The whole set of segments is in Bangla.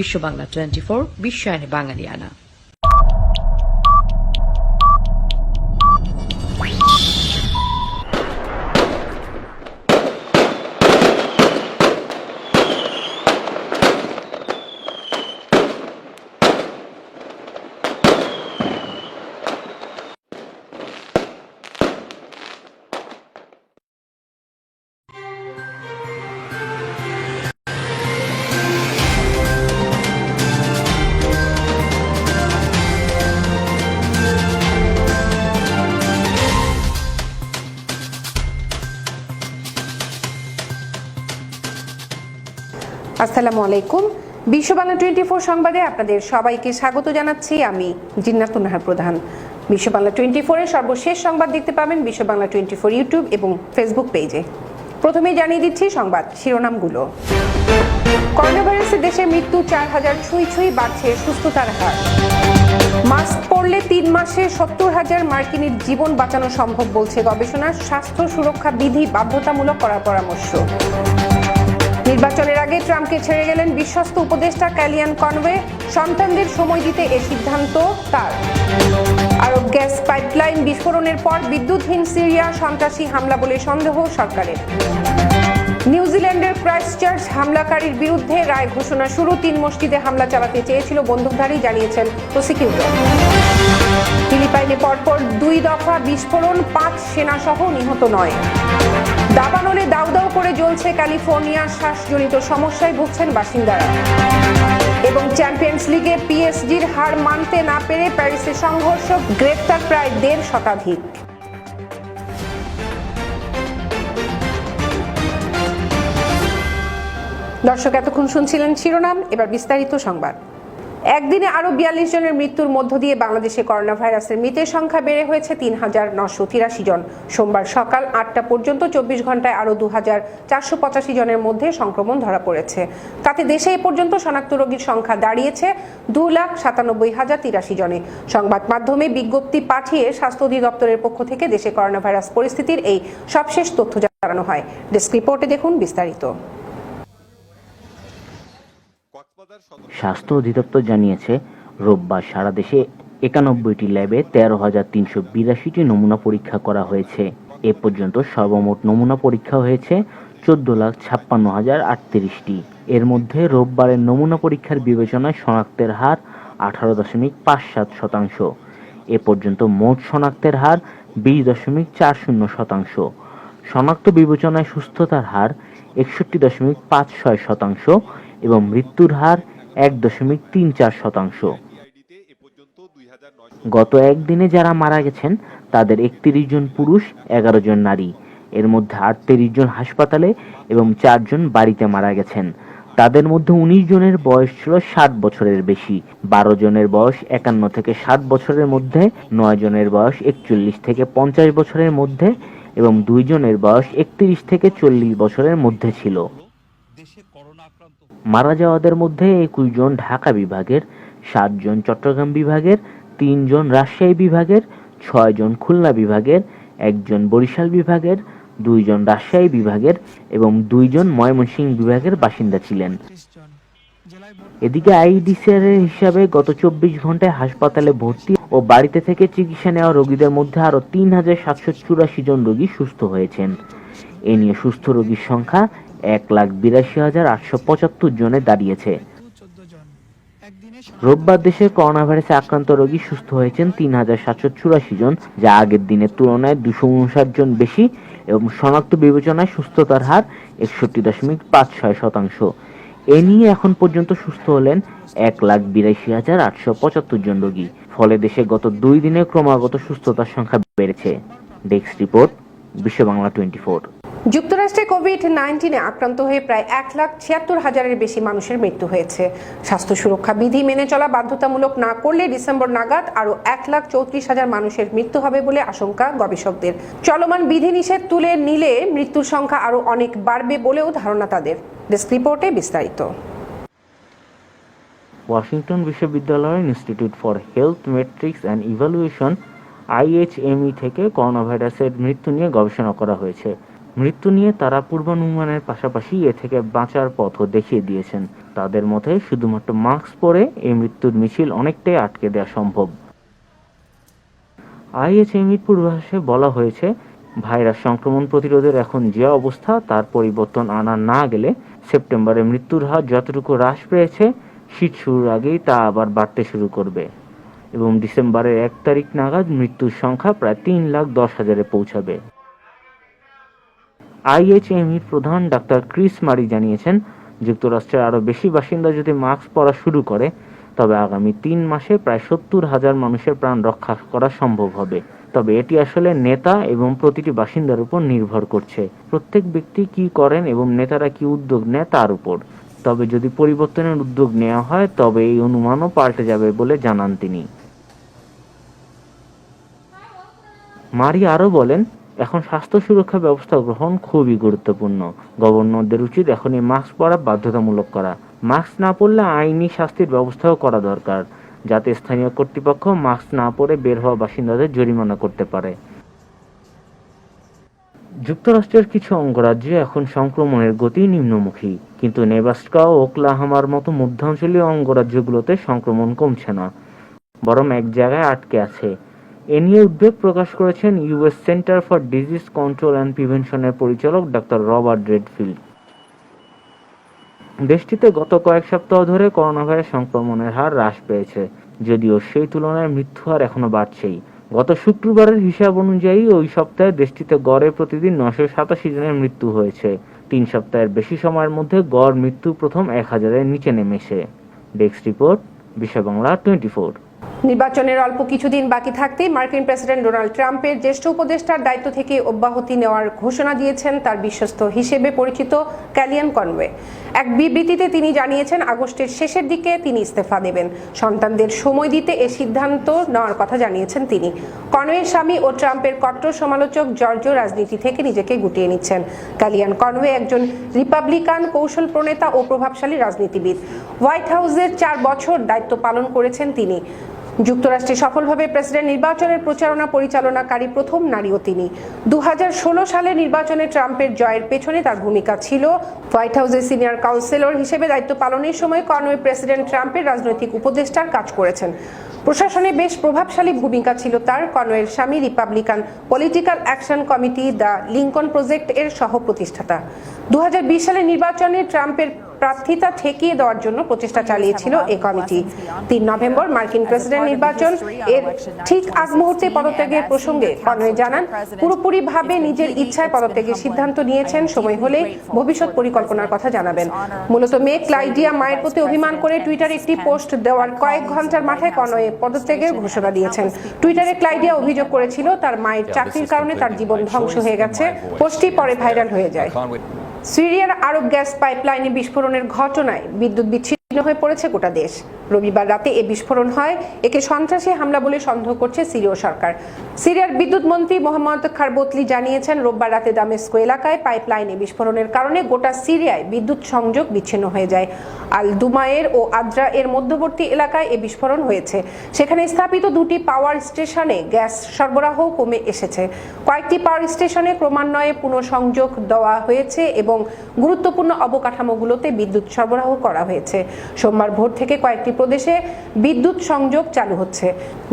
বিশ্ব বাংলা 24 বিশ্বায়নে বাঙালিয়ানা। আসসালামু আলাইকুম। বিশ্ব বাংলা 24 সংবাদে আপনাদের সবাইকে স্বাগত জানাচ্ছি। আমি জিন্নাতুন নাহার প্রধান। বিশ্ব বাংলা 24 এর সর্বশেষ সংবাদ দেখতে পাবেন বিশ্ব বাংলা 24 ইউটিউব এবং ফেসবুক পেজে। প্রথমেই জানিয়ে দিচ্ছি সংবাদ শিরোনামগুলো। করোনা ভাইরাসে দেশে মৃত্যু 4000 ছুঁই বাড়ছে সুস্থতার হার। মাস্ক পরলে 3 মাসে 70,000 মার্কিনীর জীবন বাঁচানো সম্ভব বলছে গবেষণা। স্বাস্থ্য সুরক্ষা বিধি বাধ্যতামূলক করার পরামর্শ। নির্বাচনের আগে ট্রাম্পকে ছেড়ে গেলেন বিশ্বস্ত উপদেষ্টা ক্যালিয়ান কনওয়ে। সন্তানদের সময় দিতে এই সিদ্ধান্ত তার। আরব গ্যাস পাইপলাইন বিস্ফোরণের পর বিদ্যুৎহীন সিরিয়া সন্ত্রাসী হামলা বলে সন্দেহ সরকারের। নিউজিল্যান্ডের ক্রাইস্টচার্চ হামলাকারীর বিরুদ্ধে রায় ঘোষণা শুরু। 3 মসজিদে হামলা চালাতে চেয়েছিল বন্দুকধারী, জানিয়েছেন প্রসিকিউটর। ফিলিপাইনে পরপর 2 দফা বিস্ফোরণ, 5 সেনাসহ নিহত 9। দাবানলে দাউ দাউ করে জ্বলছে ক্যালিফোর্নিয়া, শ্বাসজনিত সমস্যায় ভুগছেন বাসিন্দারা। এবং চ্যাম্পিয়ন্স লিগে পিএসজির হার মানতে না পেরে প্যারিসে সংঘর্ষ, গ্রেপ্তার প্রায় 1.5 শতাধিক। দর্শক, এতক্ষণ শুনছিলেন শিরোনাম, এবার বিস্তারিত সংবাদ। একদিনে আরো 42 জনের মৃত্যুর মধ্য দিয়ে বাংলাদেশে করোনা ভাইরাসের মৃতের সংখ্যা বেড়ে হয়েছে 3,983 জন। সোমবার সকাল 8টা পর্যন্ত 24 ঘন্টায় আরো 2,485 জনের মধ্যে সংক্রমণ ধরা পড়েছে। তাতে দেশে এ পর্যন্ত শনাক্ত রোগীর সংখ্যা দাঁড়িয়েছে 2,97,083 জনে। সংবাদ মাধ্যমে বিজ্ঞপ্তি পাঠিয়ে স্বাস্থ্য অধিদপ্তরের পক্ষ থেকে দেশে করোনা ভাইরাস পরিস্থিতির এই সবশেষ তথ্য জানানো হয়। ডেস্ক রিপোর্টে দেখুন বিস্তারিত। স্বাস্থ্য অধিদপ্তর জানিয়েছে, রোববার সারা দেশে 91টি ল্যাবে 13,382টি নমুনা পরীক্ষা করা হয়েছে। এ পর্যন্ত সর্বমোট নমুনা পরীক্ষা হয়েছে 14,56,038টি। এর মধ্যে রোববারের নমুনা পরীক্ষার বিবেচনায় শনাক্তের হার 18.57%। এ পর্যন্ত মোট শনাক্তের হার 20.40%। শনাক্ত বিবেচনায় সুস্থতার হার 61.56% এবং মৃত্যুর হার 1.34%। গত একদিনে যারা মারা গেছেন তাদের 31 জন পুরুষ, 11 জন নারী। এর মধ্যে 38 জন হাসপাতালে এবং 4 জন বাড়িতে মারা গেছেন। তাদের মধ্যে 19 জনের বয়স ছিল 60 বছরের বেশি, 12 জনের বয়স 51 থেকে 60 বছরের মধ্যে, 9 জনের বয়স 41 থেকে 50 বছরের মধ্যে এবং 2 জনের বয়স 31 থেকে 40 বছরের মধ্যে ছিল। মারা যাওয়াদের মধ্যে 21 জন ঢাকা বিভাগের, 7 জন চট্টগ্রাম বিভাগের, 3 জন রাজশাহী বিভাগের, 6 জন খুলনা বিভাগের, 1 জন বরিশাল বিভাগের, 2 জন রাজশাহী বিভাগের এবং 2 জন ময়মনসিংহ বিভাগের বাসিন্দা ছিলেন। এদিকে আইডিসিআর এর হিসাবে গত 24 ঘন্টায় হাসপাতালে ভর্তি ও বাড়িতে থেকে চিকিৎসা নেওয়া রোগীদের মধ্যে আরো 3,784 জন রোগী সুস্থ হয়েছেন। এ নিয়ে সুস্থ রোগীর সংখ্যা 1,82,875 জনে দাঁড়িয়েছে। রোববার দেশে করোনা ভাইরাসে আক্রান্ত রোগী সুস্থ হয়েছেন 3,784 জন, যা আগের দিনের তুলনায় 259 জন বেশি এবং শনাক্ত বিবেচনায় সুস্থতার হার 61.56%। এ নিয়ে এখন পর্যন্ত সুস্থ হলেন 1,82,875 জন রোগী। ফলে দেশে গত 2 দিনে ক্রমাগত সুস্থতার সংখ্যা বেড়েছে। ডেস্ক রিপোর্ট, বিশ্ব বাংলা 24। যুক্তরাষ্ট্রে কোভিড-19 আক্রান্ত হয়ে প্রায় 1,76,000-এর বেশি মানুষের মৃত্যু হয়েছে। স্বাস্থ্য সুরক্ষা বিধি মেনে চলা বাধ্যতামূলক না করলে ডিসেম্বর নাগাদ আরো 1,34,000 মানুষের মৃত্যু হবে বলে আশঙ্কা গবেষকদের। চলমান বিধিনিষেধ তুলে নিলে মৃত্যুর সংখ্যা আরো অনেক বাড়বে বলেও ধারণা তাদের। ডেস্ক রিপোর্টে বিস্তারিত। ওয়াশিংটন বিশ্ববিদ্যালয়ের institute for health metrics and evaluation IHME থেকে করোনা ভাইরাসের মৃত্যু নিয়ে গবেষণা করা হয়েছে। মৃত্যু নিয়ে তারা পূর্বানুমানের পাশাপাশি এ থেকে বাঁচার পথও দেখিয়ে দিয়েছেন। তাদের মতে শুধুমাত্র মাস্ক পরে এই মৃত্যুর মিছিল অনেকটাই আটকে দেওয়া সম্ভব। আইএইচএমইর পূর্বাভাসে বলা হয়েছে, ভাইরাস সংক্রমণ প্রতিরোধের এখন যে অবস্থা তার পরিবর্তন আনা না গেলে সেপ্টেম্বরে মৃত্যুর হার যতটুকু হ্রাস পেয়েছে শীত শুরুর আগেই তা আবার বাড়তে শুরু করবে এবং ডিসেম্বরের 1 তারিখ নাগাদ মৃত্যুর সংখ্যা প্রায় 3,10,000-এ পৌঁছাবে। আইএইচএমইর প্রধান ডাক্তার ক্রিস মারি জানিয়েছেন, যুক্তরাষ্ট্রের আরও বেশি বাসিন্দা যদি মাস্ক পরা শুরু করে তবে আগামী 3 মাসে প্রায় 70,000 মানুষের প্রাণ রক্ষা করা সম্ভব হবে। তবে এটি আসলে নেতা এবং প্রতিটি বাসিন্দার উপর নির্ভর করছে। প্রত্যেক ব্যক্তি কি করেন এবং নেতারা কি উদ্যোগ নেয় তার উপর। তবে যদি পরিবর্তনের উদ্যোগ নেওয়া হয় তবে এই অনুমানও পাল্টে যাবে বলে জানান তিনি। মারি আরও বলেন, এখন স্বাস্থ্য সুরক্ষা ব্যবস্থা গ্রহণ খুবই গুরুত্বপূর্ণ। গভর্নরদের উচিত এখন এই মাস্ক পরা বাধ্যতামূলক করা। মাস্ক না পরলে আইনি শাস্তির ব্যবস্থাও করা দরকার, যাতে স্থানীয় কর্তৃপক্ষ মাস্ক না পরে বের হওয়া বাসিন্দাদের জরিমানা করতে পারে। যুক্তরাষ্ট্রের কিছু অঙ্গরাজ্যে এখন সংক্রমণের গতি নিম্নমুখী, কিন্তু নেব্রাস্কা ও ওকলাহোমার মতো মধ্যাঞ্চলীয় অঙ্গরাজ্যগুলোতে সংক্রমণ কমছে না, বরং এক জায়গায় আটকে আছে। এ নিয়ে উদ্বেগ প্রকাশ করেছেন US Center for Disease Control and প্রিভেনশনের পরিচালক ডাক্তার রবার্ট রেডফিল্ড। দেশটিতে গত কয়েক সপ্তাহ ধরে করোনাভাইরাস সংক্রমণের হার হ্রাস পেয়েছে, যদিও সেই তুলনায় মৃত্যু হার এখনো বাড়ছেই। গত শুক্রবারের হিসাব অনুযায়ী ওই সপ্তাহে দেশটিতে গড়ে প্রতিদিন 987 জনের মৃত্যু হয়েছে। 3 সপ্তাহের বেশি সময়ের মধ্যে গড় মৃত্যু প্রথম 1000-এর নিচে নেমেছে। ডেস্ক রিপোর্ট, বিশ্ব বাংলা 24। নির্বাচনের অল্প কিছুদিন বাকি থাকতেই মার্কিন প্রেসিডেন্ট ডোনাল্ড ট্রাম্পের জ্যেষ্ঠ উপদেষ্টার দায়িত্ব থেকে অব্যাহতি নেওয়ার ঘোষণা দিয়েছেন তার বিশ্বস্ত হিসেবে পরিচিত ক্যালিয়ান কনওয়ে। এক বিবৃতিতে তিনি জানিয়েছেন, আগস্টের শেষের দিকে তিনি ইস্তফা দেবেন। সন্তানদের সময় দিতে এ সিদ্ধান্ত নেওয়ার কথা জানিয়েছেন তিনি। কনওয়ের স্বামী ও ট্রাম্পের কট্টর সমালোচক জর্জও রাজনীতি থেকে নিজেকে গুটিয়ে নিচ্ছেন। ক্যালিয়ান কনওয়ে একজন রিপাবলিকান কৌশল প্রণেতা ও প্রভাবশালী রাজনীতিবিদ। হোয়াইট হাউসের 4 বছর দায়িত্ব পালন করেছেন তিনি। যুক্তরাষ্ট্রে সফলভাবে প্রেসিডেন্ট নির্বাচনের প্রচারণা পরিচালনাকারী প্রথম নারীও তিনি। 2016 সালে নির্বাচনে ট্রাম্পের জয়ের পেছনে তার ভূমিকা ছিল। হোয়াইট হাউসের সিনিয়র কাউন্সিলর হিসেবে দায়িত্ব পালনের সময় কনওয়ে প্রেসিডেন্ট ট্রাম্পের রাজনৈতিক উপদেষ্টার কাজ করেছেন। প্রশাসনে বেশ প্রভাবশালী ভূমিকা ছিল তার। কনওয়ের স্বামী Republican political action committee the Lincoln project এর সহ প্রতিষ্ঠাতা। 2020 সালে নির্বাচনে ট্রাম্পের প্রার্থিতা ঠেকিয়ে দেওয়ার জন্য প্রচেষ্টা চালিয়েছিল এই কমিটি। 3 নভেম্বর মার্কিন প্রেসিডেন্ট নির্বাচন এর ঠিক আগ মুহূর্তে পদত্যাগের প্রসঙ্গে কনওয়ে জানান, পুরোপুরিভাবে নিজের ইচ্ছায় পদত্যাগের সিদ্ধান্ত নিয়েছেন, সময় হলে ভবিষ্যৎ পরিকল্পনার কথা জানাবেন। মূলত মেয়ে ক্লাইডিয়া মায়ের প্রতি অভিমান করে টুইটারে একটি পোস্ট দেওয়ার কয়েক ঘন্টার মাথায় কনওয়ে পদত্যাগের ঘোষণা দিয়েছেন। টুইটারে ক্লাইডিয়া অভিযোগ করেছিল তার মায়ের চাকরির কারণে তার জীবন ধ্বংস হয়ে গেছে। পোস্টটি পরে ভাইরাল হয়ে যায়। সিরিয়ার আরব গ্যাস পাইপলাইনে বিস্ফোরণের ঘটনায় বিদ্যুৎ বিচ্ছিন্ন হয়ে পড়েছে গোটা দেশ। রবিবার রাতে এ বিস্ফোরণ হয়। একে সন্ত্রাসী হামলা বলে সন্দেহ করছে সিরীয় সরকার। সিরিয়ার বিদ্যুৎ মন্ত্রী মোহাম্মদ খারবতলি জানিয়েছেন, রোববার রাতে দামেস্ক এলাকায় পাইপলাইনে বিস্ফোরণের কারণে গোটা সিরিয়ায় বিদ্যুৎ সংযোগ বিচ্ছিন্ন হয়ে যায়। আল দুমায়ের ও আদ্রা এর মধ্যবর্তী এলাকায় এ বিস্ফোরণ হয়েছে। সেখানে স্থাপিত 2টি পাওয়ার স্টেশনে গ্যাস সরবরাহ কমে এসেছে। কয়েকটি পাওয়ার স্টেশনে ক্রমান্বয়ে পুনঃসংযোগ দেওয়া হয়েছে এবং গুরুত্বপূর্ণ অবকাঠামোগুলোতে বিদ্যুৎ সরবরাহ করা হয়েছে। সোমবার ভোর থেকে কয়েকটি প্রদেশে বিদ্যুৎ সংযোগ চালু হচ্ছে।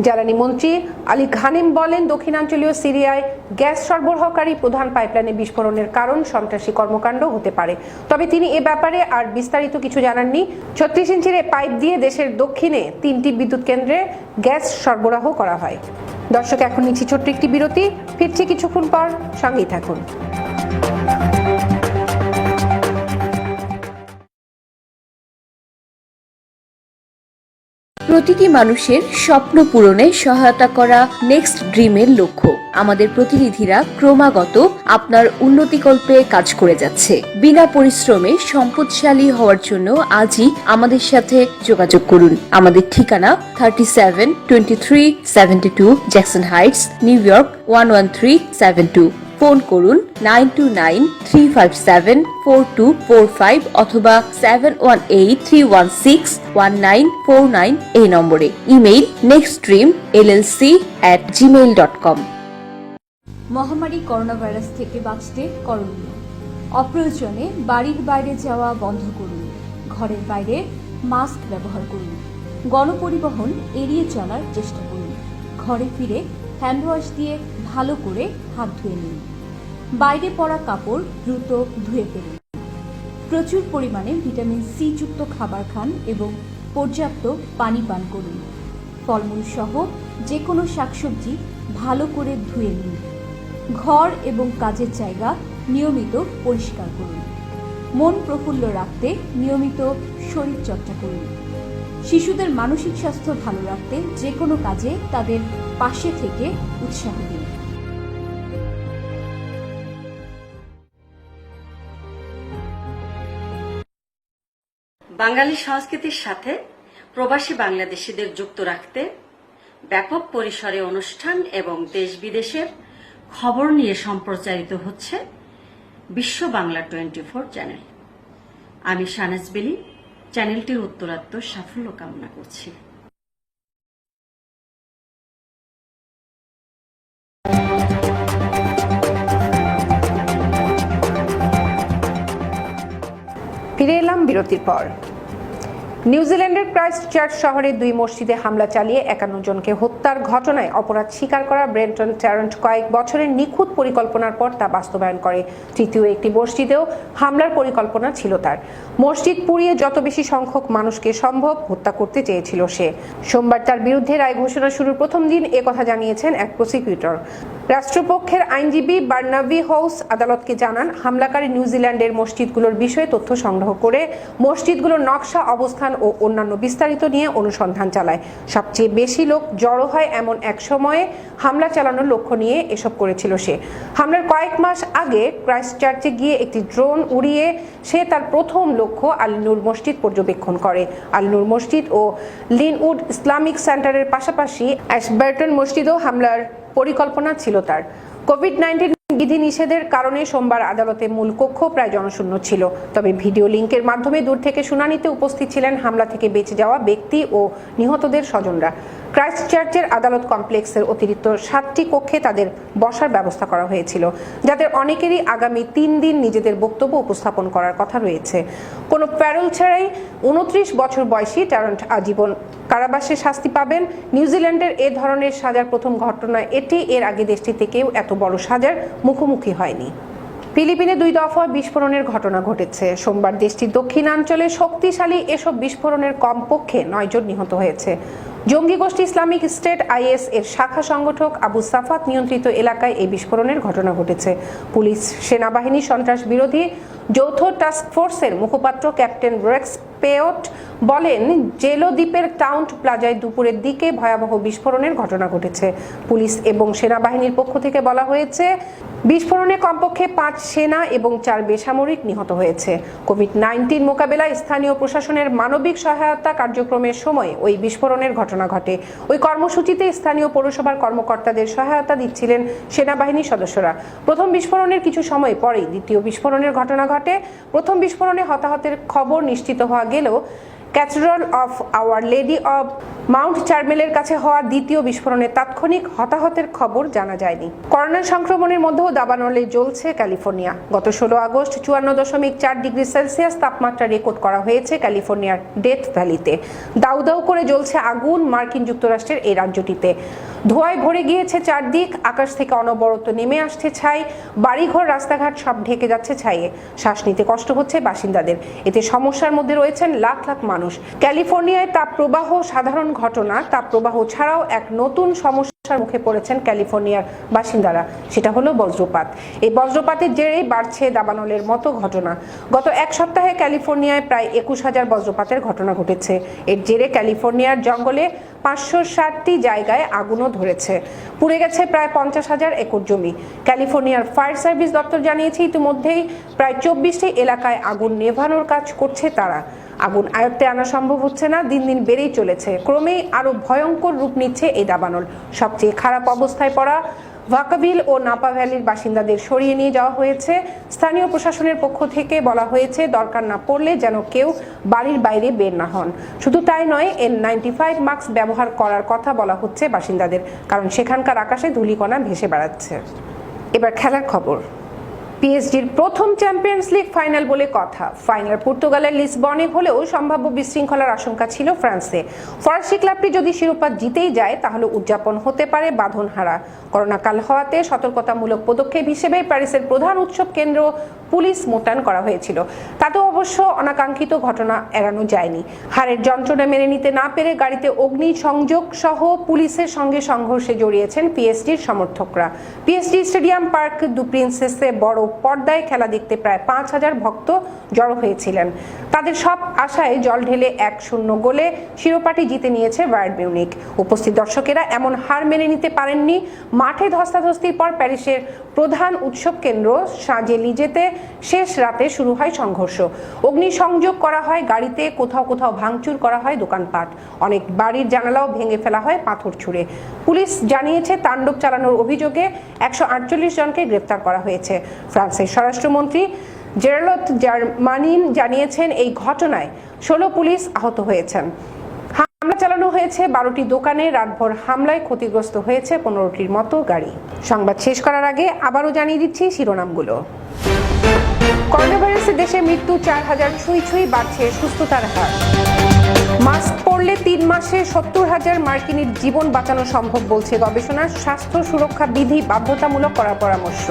জ্বালানি মন্ত্রী আলী ঘানিম বলেন, দক্ষিণাঞ্চলীয় সিরিয়ায় গ্যাস সরবরাহকারী প্রধান পাইপলাইনে বিস্ফোরণের কারণ সন্ত্রাসী কর্মকাণ্ড হতে পারে। তবে তিনি এ ব্যাপারে আর বিস্তারিত কিছু জানাননি। 36 ইঞ্চির পাইপ দিয়ে দেশের দক্ষিণে 3টি বিদ্যুৎ কেন্দ্রে গ্যাস সরবরাহ করা হয়। দর্শক, এখন নিচ্ছি ছোট্ট একটি বিরতি, ফিরছি কিছুক্ষণ পর, সঙ্গেই থাকুন। প্রতিটি মানুষের স্বপ্ন পূরণে সহায়তা করা নেক্সট ড্রিমের লক্ষ্য। আমাদের প্রতিনিধিরা ক্রমাগত আপনার উন্নতিকল্পে কাজ করে যাচ্ছে। বিনা পরিশ্রমে সম্পদশালী হওয়ার জন্য আজই আমাদের সাথে যোগাযোগ করুন। আমাদের ঠিকানা 372372 Jackson Heights, new York 11372। Phone করুন 9293574245 অথবা 7183161949 এই নম্বরে। Email nextdreamllc@gmail.com। মহামারী করোনা ভাইরাস থেকে বাঁচতে করণীয়। অপ্রয়োজনে বাড়ির বাইরে যাওয়া বন্ধ করুন। ঘরের বাইরে মাস্ক ব্যবহার করুন। গণপরিবহন এড়িয়ে চলার চেষ্টা করুন। ঘরে ফিরে হ্যান্ড ওয়াশ দিয়ে ভালো করে হাত ধুয়ে নিন। বাইরে পরা কাপড় দ্রুত ধুয়ে ফেলুন। প্রচুর পরিমাণে ভিটামিন সি যুক্ত খাবার খান এবং পর্যাপ্ত পানি পান করুন। ফলমূল সহ যে কোনো শাকসবজি ভালো করে ধুয়ে নিন। ঘর এবং কাজের জায়গা নিয়মিত পরিষ্কার করুন। মন প্রফুল্ল রাখতে নিয়মিত শরীরচর্চা করুন। শিশুদের মানসিক স্বাস্থ্য ভালো রাখতে যে কোনো কাজে তাদের পাশে থেকে উৎসাহ দিন। বাঙালি সংস্কৃতির সাথে প্রবাসী বাংলাদেশিদের যুক্ত রাখতে ব্যাপক পরিসরে অনুষ্ঠান এবং দেশ বিদেশের খবর নিয়ে সম্প্রচারিত হচ্ছে বিশ্ব বাংলা 24 চ্যানেল। আমি শাহনাজ বিলি চ্যানেলটির উত্তরাত্তর সাফল্য কামনা করছি। ফিরে এলাম বিরতির পর। নিউজিল্যান্ডের ক্রাইস্ট চার্চ শহরে 2 মসজিদে হামলা চালিয়ে 51 জনকে হত্যার ঘটনায় অপরাধ স্বীকার করা ব্রেন্টন ট্যারেন্ট কয়েক বছরের নিখুঁত পরিকল্পনার পর তা বাস্তবায়ন করে। তৃতীয় একটি মসজিদেও হামলার পরিকল্পনা ছিল তার। মসজিদ পুড়িয়ে যত বেশি সংখ্যক মানুষকে সম্ভব হত্যা করতে চেয়েছিল সে। সোমবার তার বিরুদ্ধে রায় ঘোষণা শুরুর প্রথম দিন একথা জানিয়েছেন এক প্রসিকিউটর। রাষ্ট্রপক্ষের আইনজীবী বার্নাবি হাউস আদালতকে জানান, হামলাকারী নিউজিল্যান্ডের মসজিদগুলোর বিষয়ে তথ্য সংগ্রহ করে মসজিদগুলোর নকশা, অবস্থান ও অন্যান্য বিস্তারিত নিয়ে অনুসন্ধান চালায়। সবচেয়ে বেশি লোক জড়ো হয় এমন এক সময়ে হামলা চালানোর লক্ষ্য নিয়ে এসব করেছিল সে। হামলার কয়েক মাস আগে ক্রাইস্ট চার্চে গিয়ে একটি ড্রোন উড়িয়ে সে তার প্রথম লক্ষ্য আল-নূর মসজিদ পর্যবেক্ষণ করে। আল-নূর মসজিদ ও লিনউড ইসলামিক সেন্টারের পাশাপাশি অ্যাশবার্টন মসজিদেও হামলার পরিকল্পনা ছিল তার। কোভিড-19 বিধিনিষেধের কারণে সোমবার আদালতে মূল কক্ষ প্রায় জনশূন্য ছিল। তবে ভিডিও লিঙ্কের মাধ্যমে দূর থেকে শুনানিতে উপস্থিত ছিলেন হামলা থেকে বেঁচে যাওয়া ব্যক্তি ও নিহতদের স্বজনরা। ক্রাইস্ট চার্চের আদালত কমপ্লেক্সের অতিরিক্ত 7টি কক্ষে তাদের বসার ব্যবস্থা করা হয়েছিল, যাদের অনেকেরই আগামী 3 দিন নিজেদের বক্তব্য উপস্থাপন করার কথা রয়েছে। কোনো প্যারোল ছাড়াই 29 বছর বয়সী ট্যারেন্ট আজীবন কারাবাসে শাস্তি পাবেন। নিউজিল্যান্ডের এ ধরনের সাজার প্রথম ঘটনা এটি। এর আগে দেশটিতে কেউ এত বড় সাজার মুখোমুখি হয়নি। ফিলিপিনে 2 দফা বিস্ফোরণের ঘটনা ঘটেছে। সোমবার দেশটির দক্ষিণাঞ্চলে শক্তিশালী এসব বিস্ফোরণের কমপক্ষে 9 জন নিহত হয়েছে। জঙ্গি গোষ্ঠী ইসলামিক স্টেট IS এর শাখা সংগঠক আবু সাফাত নিয়ন্ত্রিত এলাকায় এই বিস্ফোরণের ঘটনা ঘটেছে। পুলিশ, সেনাবাহিনী, সন্ত্রাস বিরোধী যৌথ টাস্ক ফোর্সের মুখপাত্র ক্যাপ্টেন রেক্স পেয়ট বলেন, জেলো দ্বীপের টাউন্ট প্লাজায় দুপুরের দিকে ভয়াবহ বিস্ফোরণের ঘটনা ঘটেছে। পুলিশ এবং সেনাবাহিনীর পক্ষ থেকে বলা হয়েছে, বিস্ফোরণে কমপক্ষে 5 সেনা এবং 4 বেসামরিক নিহত হয়েছে। কোভিড-19 মোকাবেলায় স্থানীয় প্রশাসনের মানবিক সহায়তা কার্যক্রমের সময় ওই বিস্ফোরণের ঘটনা ঘটে। ওই কর্মসূচিতে স্থানীয় পৌরসভার কর্মকর্তাদের সহায়তা দিচ্ছিলেন সেনাবাহিনীর সদস্যরা। প্রথম বিস্ফোরণের কিছু সময় পরেই দ্বিতীয় বিস্ফোরণের ঘটনা ঘটে। প্রথম বিস্ফোরণে হতাহতের খবর নিশ্চিত হওয়া গেলেও Cathedral of Our Lady of Mount চার্মেলের কাছে হওয়া দ্বিতীয় বিস্ফোরণে তাৎক্ষণিক হতাহতের খবর জানা যায়নি। করোনা সংক্রমণের মধ্যেও দাবানলে জ্বলছে ক্যালিফোর্নিয়া। গত 16 আগস্ট 54.4 ডিগ্রি সেলসিয়াস তাপমাত্রা রেকর্ড করা হয়েছে ক্যালিফোর্নিয়ার ডেথ ভ্যালিতে। দাউ দাউ করে জ্বলছে আগুন মার্কিন যুক্তরাষ্ট্রের এই রাজ্যটিতে। ধোঁয়ায় ভরে গিয়েছে চারদিক। আকাশ থেকে অনবরত নেমে আসছে ছাই। বাড়িঘর, রাস্তাঘাট সব ঢেকে যাচ্ছে ছাইয়ে। শ্বাস নিতে কষ্ট হচ্ছে বাসিন্দাদের। এতে সমস্যার মধ্যে রয়েছেন লাখ লাখ মানুষ। ক্যালিফোর্নিয়ায় তাপপ্রবাহ সাধারণ ঘটনা। তাপপ্রবাহ ছাড়াও এক নতুন সমস্যার মুখে পড়েছেন ক্যালিফোর্নিয়ার বাসিন্দারা। সেটা হলো বজ্রপাত। এই বজ্রপাতের জেরেই বাড়ছে দাবানলের মতো ঘটনা। গত এক সপ্তাহে ক্যালিফোর্নিয়ায় প্রায় 21,000 বজ্রপাতের ঘটনা ঘটেছে। এর জেরে ক্যালিফোর্নিয়ার জঙ্গলে 560টি জায়গায় আগুনও ধরেছে। পুড়ে গেছে প্রায় 50,000 একর জমি। ক্যালিফোর্নিয়ার ফায়ার সার্ভিস দপ্তর জানিয়েছে, ইতিমধ্যেই প্রায় 24টি এলাকায় আগুন নেভানোর কাজ করছে তারা। আগুন আয়ত্তে আনা সম্ভব হচ্ছে না, দিন দিন বেড়েই চলেছে। ক্রমেই আরো ভয়ঙ্কর রূপ নিচ্ছে এই দাবানল। সবচেয়ে খারাপ অবস্থায় পড়া ভাকাভিল ও নাপা ভ্যালির বাসিন্দাদের সরিয়ে নিয়ে যাওয়া হয়েছে। স্থানীয় প্রশাসনের পক্ষ থেকে বলা হয়েছে, দরকার না পড়লে যেন কেউ বাড়ির বাইরে বের না হন। শুধু তাই নয়, N95 মাস্ক ব্যবহার করার কথা বলা হচ্ছে বাসিন্দাদের, কারণ সেখানকার আকাশে ধূলিকণা ভেসে বেড়াচ্ছে। এবার খেলার খবর। পিএসজির প্রথম চ্যাম্পিয়ন্স লিগ ফাইনাল বলে কথা। ফাইনাল পর্তুগালের লিসবনে হলেও সম্ভাব্য বিশৃঙ্খলার আশঙ্কা ছিল ফ্রান্সে। ফরাসি ক্লাবটি যদি শিরোপা জিতেই যায় তাহলে উদযাপন হতে পারে বাঁধনহারা। করোনাকাল হওয়াতে সতর্কতামূলক পদক্ষেপ হিসেবে প্যারিসের প্রধান উৎসব কেন্দ্র পুলিশ মোতায়েন করা হয়েছিল। তাতেও অবশ্য অনাকাঙ্ক্ষিত ঘটনা এড়ানো যায়নি। হারের যন্ত্রণা মেনে নিতে না পেরে গাড়িতে অগ্নি সংযোগ সহ পুলিশের সঙ্গে সংঘর্ষে জড়িয়েছেন পিএসজির সমর্থকরা। পিএসজি স্টেডিয়াম পার্ক দু প্রিন্সেসে বড় পর্দায় খেলা দেখতে প্রায় 5,000 ভক্ত জড়ো হয়েছিলেন। তাদের সব আশায় জল ঢেলে 1-0 গোলে শিরোপাটি জিতে নিয়েছে বায়ার্ন মিউনিখ। উপস্থিত দর্শকেরা এমন হার মেনে নিতে পারেননি। মাঠে ধস্তাধস্তির পর প্যারিসের প্রধান উৎসব কেন্দ্র শাঁজেলিজেতে শেষ রাতে শুরু হয় সংঘর্ষ। অগ্নিসংযোগ করা হয় গাড়িতে, কোথাও কোথাও ভাঙচুর করা হয় দোকানপাট, অনেক বাড়ির জানালাও ভেঙে ফেলা হয় পাথর ছুঁড়ে। পুলিশ জানিয়েছে তাণ্ডব চালানোর অভিযোগে 148 জনকে গ্রেফতার করা হয়েছে। ফ্রান্সের স্বরাষ্ট্রমন্ত্রী জেরালড জার্মানিন জানিয়েছেন এই ঘটনায় 16 পুলিশ আহত হয়েছেন। হামলা চালানো হয়েছে 12টি দোকানে। রাতভর হামলায় ক্ষতিগ্রস্ত হয়েছে 15টির মতো গাড়ি। সংবাদ শেষ করার আগে আবারও জানিয়ে দিচ্ছি শিরোনামগুলো। করোনা ভাইরাসে দেশে মৃত্যু 4,000 ছুঁই বাড়ছে সুস্থতার হার। মাস্ক পরলে 3 মাসে 70,000 মার্কিনীর জীবন বাঁচানো সম্ভব বলছে গবেষণা। স্বাস্থ্য সুরক্ষা বিধি বাধ্যতামূলক করার পরামর্শ।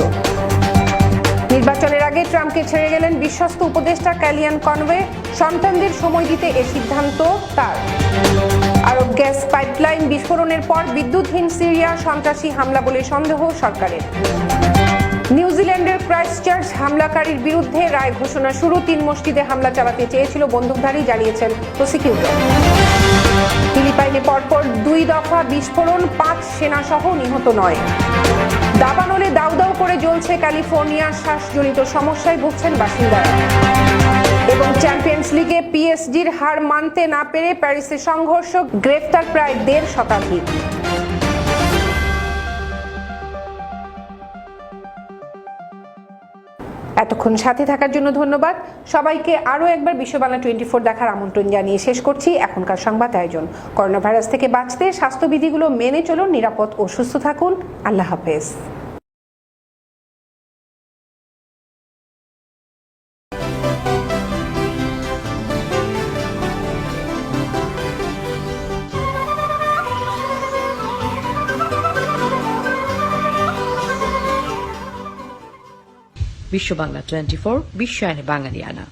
নির্বাচনের আগে ট্রাম্পকে ছেড়ে গেলেন বিশ্বস্ত উপদেষ্টা ক্যালিয়ান কনওয়ে। সন্তানদের সময় দিতে এ সিদ্ধান্ত তার। আরব গ্যাস পাইপলাইন বিস্ফোরণের পর বিদ্যুৎহীন সিরিয়া সন্ত্রাসী হামলা বলে সন্দেহ সরকারের। নিউজিল্যান্ডের ক্রাইস্টচার্চ হামলাকারীর বিরুদ্ধে রায় ঘোষণা শুরু। 3 মসজিদে হামলা চালাতে চেয়েছিল বন্দুকধারী, জানিয়েছেন প্রসিকিউটর। ফিলিপাইনে পরপর 2 দফা বিস্ফোরণ, 5 সেনা সহ নিহত 9। দাবানলে দাউ দাউ করে জ্বলছে ক্যালিফোর্নিয়া, শ্বাসজনিত সমস্যায় ভুগছেন বাসিন্দারা। এবং চ্যাম্পিয়ন্স লিগে পিএসজির হার মানতে না পেরে প্যারিসে সংঘর্ষ, গ্রেফতার প্রায় 1.5 শতাধিক। এতক্ষণ সাথে থাকার জন্য ধন্যবাদ সবাইকে। আরও একবার বিশ্ববাংলা 24 দেখার আমন্ত্রণ জানিয়ে শেষ করছি এখনকার সংবাদ আয়োজন। করোনা ভাইরাস থেকে বাঁচতে স্বাস্থ্যবিধিগুলো মেনে চলুন, নিরাপদ ও সুস্থ থাকুন। আল্লাহ হাফেজ। বিশ্ববাংলা 24 বিশ্বায়নে বাঙালিয়ানা।